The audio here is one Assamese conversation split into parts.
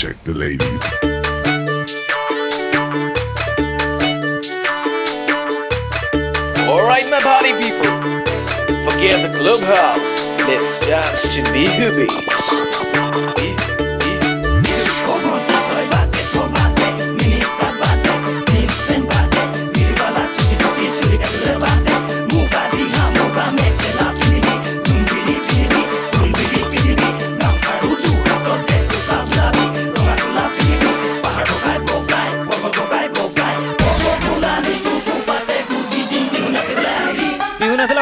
check the ladies. Alright, my party people, forget the clubhouse. Let's dance to Bihu beats.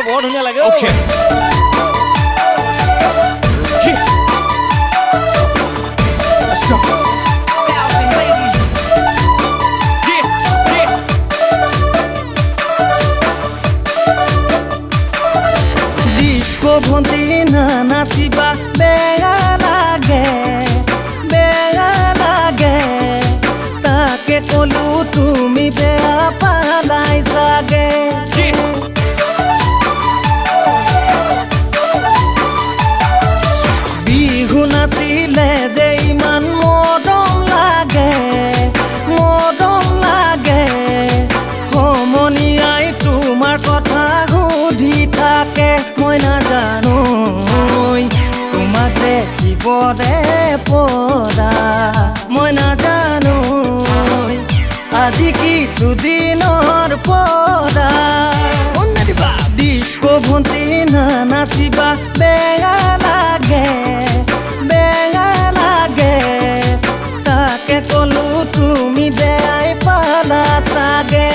बहुत धुनिया लगे Okay. Yeah. Let's go. Yeah, yeah. Disco ভন্তিনা নাচিবা বেয়া লাগে তাকে কলু তুমি বেয়া পালাই সাগে নাচিলে যে ইমান মৰম লাগে সমনীয়াই তোমাৰ কথা সুধি থাকে মই নাজানো তোমাক দেখিবৰে পৰা মই নাজানো আজি কিছুদিনৰ পৰা ডিস্কো ভন্তি নাচিবা বেয়া লাগে তাকে কলু তুমি বেয়াই পালা চাগে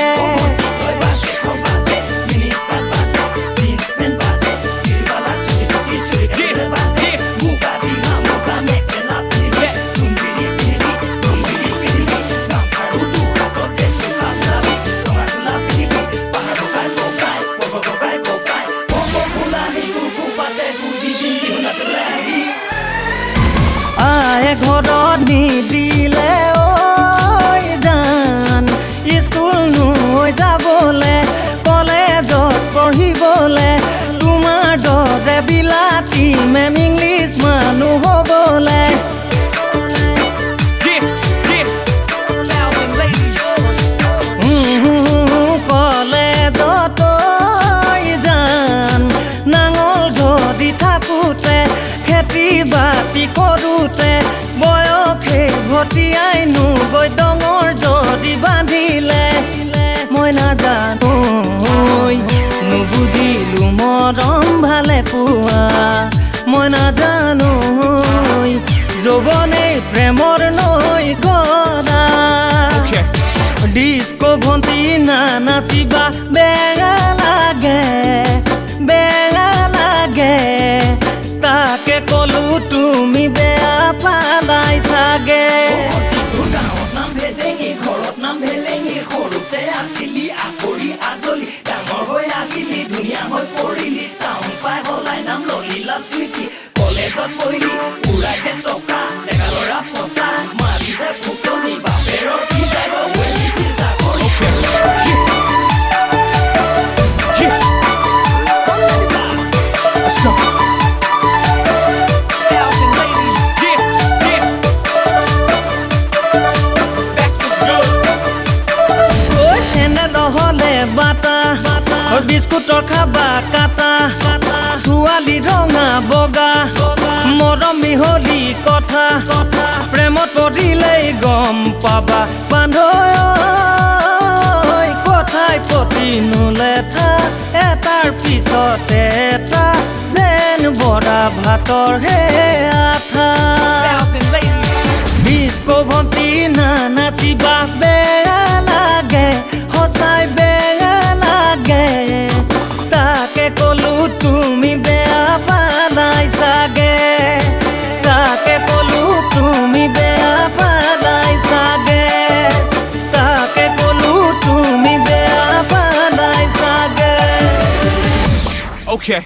ঘৰত নিদিলে ঐ জান স্কুল নৈ যাবলে কলেজত পঢ়িবলে তোমাৰ দৰে বিলাতী মেম ইংলিছ মানুহ হ'বলে কলেজত জান নাঙল ধৰি থাকোঁতে খেতি বাতি কৰোঁতে বয়সে ভটিয়াই গৈ ডঙৰ যদি বান্ধিলে মই নাজানো নুবুজিলো মৰম ভালে পোৱা মই নাজানো যৌৱনে প্ৰেমৰ নৈ গৰা ডিস্কো ভন্তি নাচিবা বেয়া লাগে তাকে কলু তুমি বেয়া পালাই চাগে নাম ভেলেঙি ঘৰত নাম ভেলেঙি সৰুতে আছিলি আকৰি আজলি ডাঙৰ হৈ আহিলি ধুনীয়া হৈ পৰিলি টাউন পাই হলাই নাম ললি লাভ চুইটি কলেজত পঢ়িলি উৰাইতে টকা ডেকা ল'ৰা পতা মাৰিতে ফুটনি বাপেৰৰ কি যায় বেছি চাকৰি Let's go. বিস্কুটৰ খাবা কাটা ছোৱালী ৰঙা বগা মৰম মিহলি কথা প্ৰেমত পৰিলেই গম পাবা বান্ধৈ কথাই প্ৰতি নুলেঠা এটাৰ পিছতে এটা যেন বৰা ভাতৰ হে আঠা ডিস্কো ভন্তি নাচিবা বেয়া লাগে সঁচাই বেয়া লাগে তাকে কলু তুমি বেয়া পালাই চাগে তাকে কলু তুমি বেয়া পালাই চাগে তাকে কলু তুমি বেয়া পালাই চাগে Okay.